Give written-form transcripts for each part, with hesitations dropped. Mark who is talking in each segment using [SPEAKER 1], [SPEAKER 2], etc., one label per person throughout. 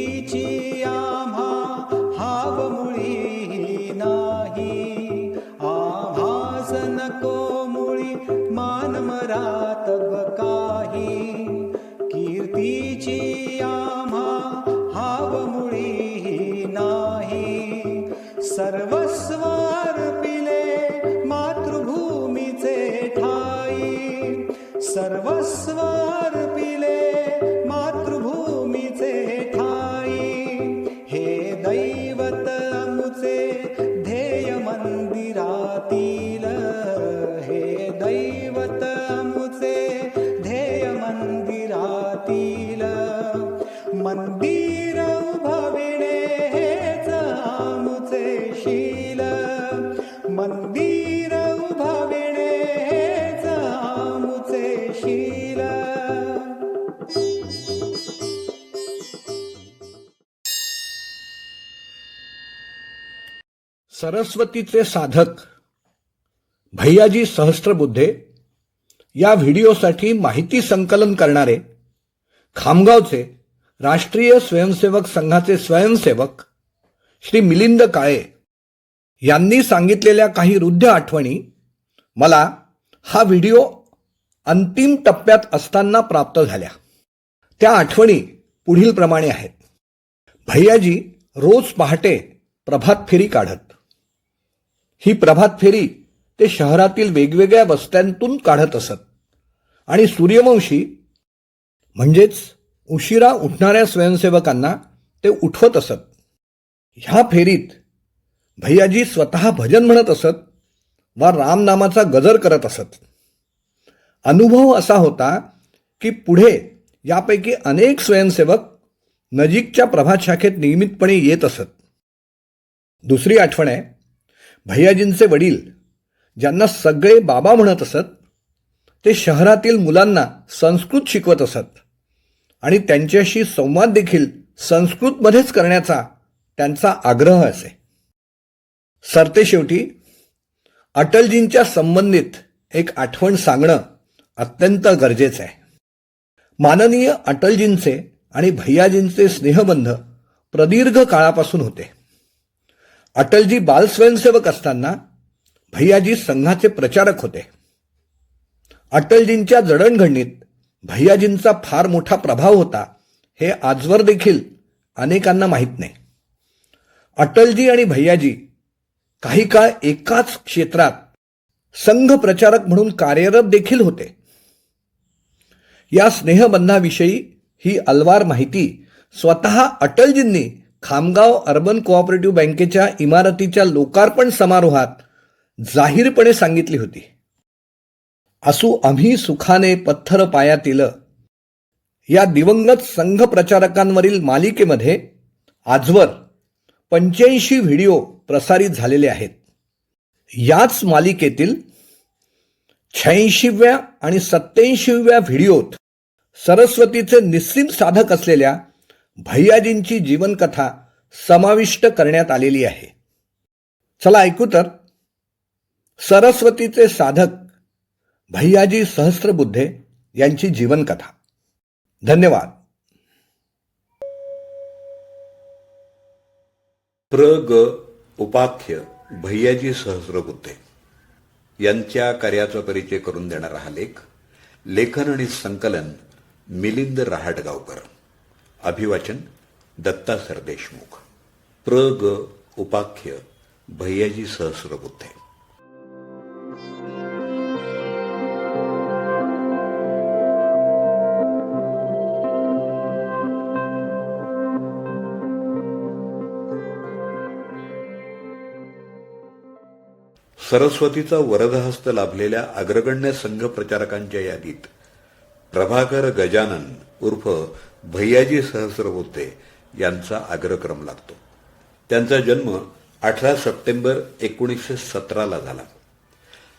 [SPEAKER 1] कीर्तीची आम्हा हावमुळी नाही, आम्हास नको मुळी मान मरातब काही, कीर्तीची आम्हा हावमुळी नाही, सर्वस्व अर्पिले मातृभूमीचे ठाई, सर्वस्व अर्पिले मातृभूमीचे ठाई, हे दैवत आमुचे ध्येय मंदिरातील, हे दैवत आमुचे ध्येय मंदिरातील, मंदिर उभविणे हेच आमुचे शील, मंदिर उभविणे हेच आमुचे शील.
[SPEAKER 2] सरस्वतीचे साधक भैयाजी सहस्त्रबुद्धे या व्हिडिओसाठी माहिती संकलन करणारे खामगावचे राष्ट्रीय स्वयंसेवक संघाचे स्वयंसेवक श्री मिलिंद काळे यांनी सांगितलेल्या काही हृद्य आठवणी मला हा व्हिडिओ अंतिम टप्प्यात असताना प्राप्त झाल्या. त्या आठवणी पुढील प्रमाणे आहेत. भैयाजी रोज पहाटे प्रभात फेरी काढत. ही प्रभात फेरी ते शहरातील वेगवेगळ्या वस्त्यांतून काढत असत आणि सूर्यवंशी म्हणजेच उशिरा उठणाऱ्या स्वयंसेवकांना ते उठवत असत. ह्या फेरीत भैयाजी स्वतः भजन म्हणत असत वा रामनामाचा गजर करत असत. अनुभव असा होता की पुढे यापैकी अनेक स्वयंसेवक नजीकच्या प्रभात शाखेत नियमितपणे येत असत. दुसरी आठवण आहे, भैयाजींचे वडील ज्यांना सगळे बाबा म्हणत असत ते शहरातील मुलांना संस्कृत शिकवत असत आणि त्यांच्याशी संवाद देखील संस्कृतमध्येच करण्याचा त्यांचा आग्रह असे. सरतेशेवटी अटलजींच्या संबंधित एक आठवण सांगणं अत्यंत गरजेचं आहे. माननीय अटलजींचे आणि भैयाजींचे स्नेहबंध प्रदीर्घ काळापासून होते. अटलजी बाल स्वयंसेवक असताना भैयाजी संघाचे प्रचारक होते. अटलजींच्या जडणघडणीत भैयाजींचा फार मोठा प्रभाव होता हे आजवर देखील अनेकांना माहीत नाही. अटलजी आणि भैयाजी काही काळ एकाच क्षेत्रात संघ प्रचारक म्हणून कार्यरत देखील होते. या स्नेहबंधाविषयी ही अलवार माहिती स्वतः अटलजींनी खामगाव अर्बन कोऑपरेटिव्ह बँकेच्या इमारतीच्या लोकार्पण समारोहात जाहीरपणे सांगितली होती. असू आम्ही सुखाने पत्थर पायातील या दिवंगत संघ प्रचारकांवरील मालिकेमध्ये आजवर 85 व्हिडिओ प्रसारित झालेले आहेत. याच मालिकेतील 86व्या आणि 87व्या व्हिडिओत सरस्वतीचे निस्सीम साधक असलेल्या भैयाजींची जीवनकथा समाविष्ट करण्यात आलेली आहे. चला ऐकू तर. सरस्वतीचे साधक भैयाजी सहस्त्रबुद्धे यांची जीवनकथा. धन्यवाद.
[SPEAKER 3] प्र. उपाख्य भैयाजी सहस्त्रबुद्धे यांच्या कार्याचा परिचय करून देणारा हा लेख. लेखन आणि संकलन मिलिंद रहाटगावकर. अभिवाचन दत्ता सरदेशमुख. प्र. उपाख्य भैयाजी सहस्त्रबुद्धे. सरस्वतीचा वरदहस्त लाभलेल्या अग्रगण्य संघ प्रचारकांच्या यादीत प्रभाकर गजानन उर्फ भैयाजी सहस्त्रबुद्धे यांचा अग्रक्रम लागतो. त्यांचा जन्म 18 सप्टेंबर 1917 झाला.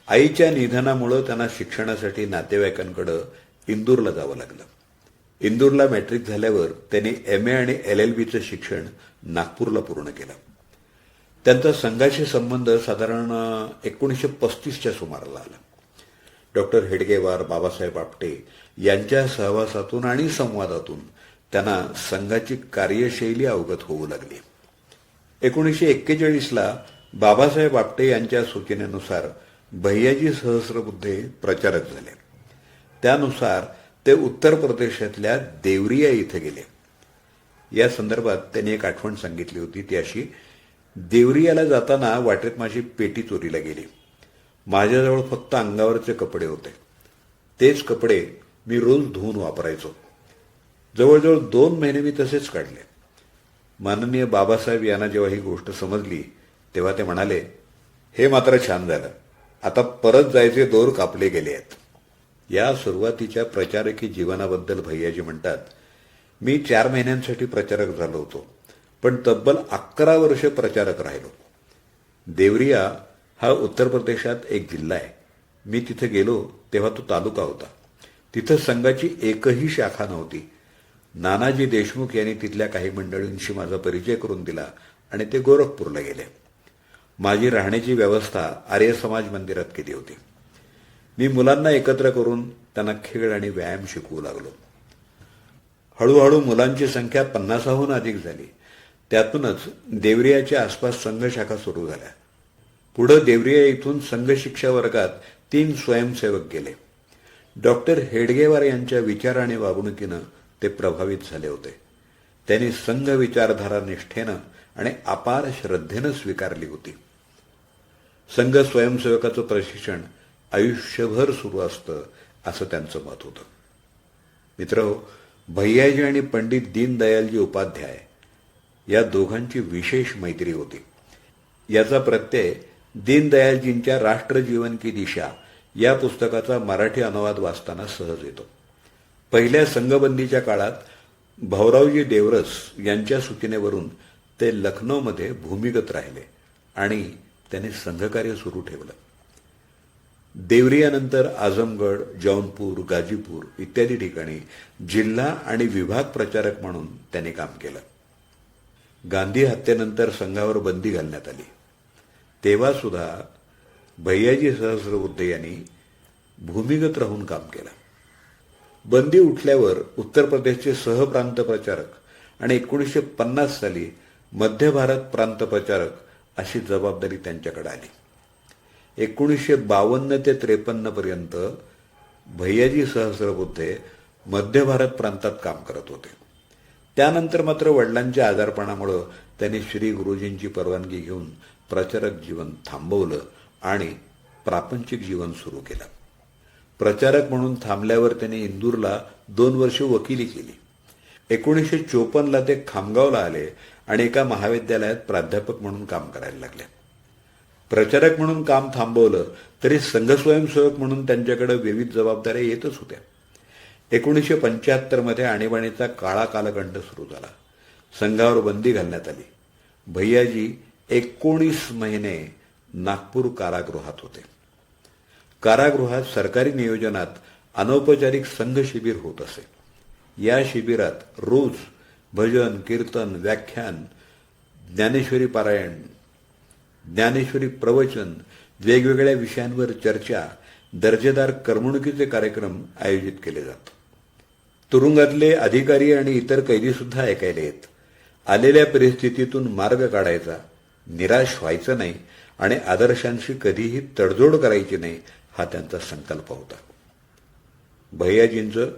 [SPEAKER 3] आईच्या निधनामुळे त्यांना शिक्षणासाठी नातेवाईकांकडे इंदूरला जावं लागलं. इंदूरला मॅट्रिक झाल्यावर त्यांनी MA आणि LLBचं शिक्षण नागपूरला पूर्ण केलं. त्यांचा संघाशी संबंध साधारण 1935च्या सुमाराला आला. डॉक्टर हेडगेवार, बाबासाहेब आपटे यांच्या सहवासातून आणि संवादातून त्यांना संघाची कार्यशैली अवगत होऊ लागली. 1941ला बाबासाहेब आपटे यांच्या सूचनेनुसार भैयाजी सहस्रबुद्धे प्रचारक झाले. त्यानुसार ते उत्तर प्रदेशातल्या देवरिया इथे गेले. या संदर्भात त्यांनी एक आठवण सांगितली होती, ती अशी: देवरियाला जाताना वाटेत माझी पेटी चोरीला गेली. माझ्याजवळ फक्त अंगावरचे कपडे होते. तेच कपडे मी रोज धुवून वापरायचो. जवळजवळ 2 महिने मी तसेच काढले. माननीय बाबासाहेब यांना जेव्हा ही गोष्ट समजली तेव्हा ते म्हणाले, हे मात्र छान झालं, आता परत जायचे दोर कापले गेले आहेत. या सुरुवातीच्या प्रचारकी जीवनाबद्दल भैयाजी म्हणतात, मी 4 महिन्यांसाठी प्रचारक झालो होतो, पण तब्बल 11 वर्ष प्रचारक राहिलो. देवरिया हा उत्तर प्रदेशात एक जिल्हा आहे. मी तिथे गेलो तेव्हा तो तालुका होता. तिथं संघाची एकही शाखा नव्हती. नानाजी देशमुख यांनी तिथल्या काही मंडळींशी माझा परिचय करून दिला आणि ते गोरखपूरला गेले. माझी राहण्याची व्यवस्था आर्य समाज मंदिरात केली होती. मी मुलांना एकत्र करून त्यांना खेळ आणि व्यायाम शिकवू लागलो. हळूहळू मुलांची संख्या 50हून अधिक झाली. त्यातूनच देवरियाच्या आसपास संघ शाखा सुरू झाल्या. पुढे देवरिया इथून संघ शिक्षा वर्गात 3 स्वयंसेवक गेले. डॉक्टर हेडगेवार यांच्या विचार आणि वागणुकीनं ते प्रभावित झाले होते. त्यांनी संघ विचारधारा निष्ठेनं आणि अपार श्रद्धेनं स्वीकारली होती. संघ स्वयंसेवकाचं प्रशिक्षण आयुष्यभर सुरू असतं असं त्यांचं मत होतं. मित्रहो, भैयाजी आणि पंडित दीनदयालजी उपाध्याय या दोघांची विशेष मैत्री होती. याचा प्रत्यय दीनदयालजींच्या राष्ट्रजीवन की दिशा या पुस्तकाचा मराठी अनुवाद वाचताना सहज येतो. पहिल्या संघबंदीच्या काळात भाऊरावजी देवरस यांच्या सूचनेवरून ते लखनौमध्ये भूमिगत राहिले आणि त्यांनी संघकार्य सुरू ठेवलं. देवरियानंतर आझमगड, जौनपूर, गाजीपूर इत्यादी ठिकाणी जिल्हा आणि विभाग प्रचारक म्हणून त्यांनी काम केलं. गांधी हत्येनंतर संघावर बंदी घालण्यात आली. तेव्हा सुद्धा भैयाजी सहस्रबुद्धे यांनी भूमिगत राहून काम केलं. बंदी उठल्यावर उत्तर प्रदेशचे सहप्रांत प्रचारक आणि 1950 साली मध्य भारत प्रांत प्रचारक अशी जबाबदारी त्यांच्याकडे आली. 1952 ते 53 पर्यंत भैयाजी सहस्रबुद्धे मध्य भारत प्रांतात काम करत होते. त्यानंतर मात्र वडिलांच्या आजारपणामुळे त्यांनी श्री गुरुजींची परवानगी घेऊन प्रचारक जीवन थांबवलं आणि प्रापंचिक जीवन सुरू केलं. प्रचारक म्हणून थांबल्यावर त्यांनी इंदूरला 2 वर्ष वकिली केली. 1954ला ते खामगावला आले आणि एका महाविद्यालयात प्राध्यापक म्हणून काम करायला लागले. प्रचारक म्हणून काम थांबवलं तरी संघ स्वयंसेवक म्हणून त्यांच्याकडे विविध जबाबदाऱ्या येतच होत्या. 1975 मध्ये आणीबाणीचा काळा कालखंड सुरू झाला. संघावर बंदी घालण्यात आली. भैयाजी 19 महिने नागपूर कारागृहात होते. कारागृहात सरकारी नियोजनात अनौपचारिक संघ शिबिर होत असे. या शिबिरात रोज भजन, कीर्तन, व्याख्यान, ज्ञानेश्वरी पारायण, ज्ञानेश्वरी प्रवचन, वेगवेगळ्या विषयांवर चर्चा, दर्जेदार करमणुकीचे कार्यक्रम आयोजित केले जातात. तुरुंगातले अधिकारी आणि इतर कैदी सुद्धा ऐकायला येत. आलेल्या परिस्थितीतून मार्ग काढायचा, निराश व्हायचं नाही आणि आदर्शांशी कधीही तडजोड करायची नाही हा त्यांचा संकल्प होता. भैयाजींचं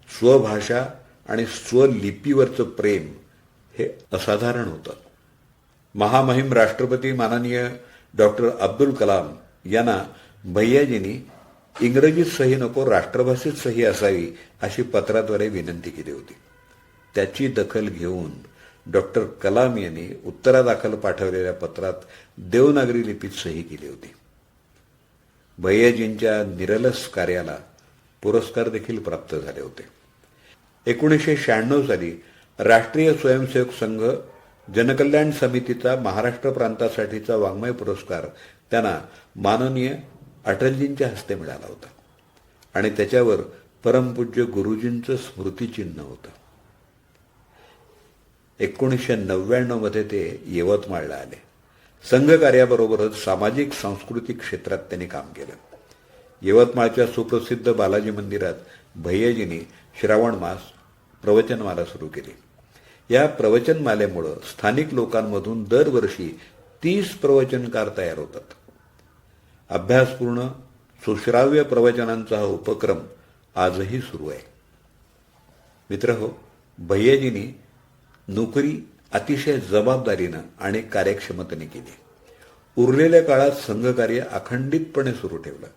[SPEAKER 3] स्वभाषा आणि स्वलिपीवरचं प्रेम हे असाधारण होतं. महामहिम राष्ट्रपती माननीय डॉक्टर अब्दुल कलाम यांना भैयाजींनी इंग्रजीत सही नको, राष्ट्रभाषेत सही असावी अशी पत्राद्वारे विनंती केली होती. त्याची दखल घेऊन डॉक्टर कलाम यांनी उत्तरादाखल पाठवलेल्या पत्रात देवनागरी लिपीत सही केली होती. भैयाजींच्या निरलस कार्याला पुरस्कार देखील प्राप्त झाले होते. 1996 साली राष्ट्रीय स्वयंसेवक संघ जनकल्याण समितीचा महाराष्ट्र प्रांतासाठीचा वाङ्मय पुरस्कार त्यांना माननीय अटलजींच्या हस्ते मिळाला होता आणि त्याच्यावर परमपूज्य गुरुजींचं स्मृतिचिन्ह होतं. 1999 मध्ये ते यवतमाळला आले. संघ कार्याबरोबरच सामाजिक सांस्कृतिक क्षेत्रात त्यांनी काम केलं. यवतमाळच्या सुप्रसिद्ध बालाजी मंदिरात भैयाजींनी श्रावण मास, प्रवचनमाला सुरू केली. या प्रवचनमालेमुळे स्थानिक लोकांमधून दरवर्षी 30 प्रवचनकार तयार होतात. अभ्यासपूर्ण सुश्राव्य प्रवचनांचा हा उपक्रम आजही सुरू आहे. मित्रहो, भैयाजींनी नोकरी अतिशय जबाबदारीनं आणि कार्यक्षमतेने केली. उरलेल्या काळात संघकार्य अखंडितपणे सुरू ठेवलं.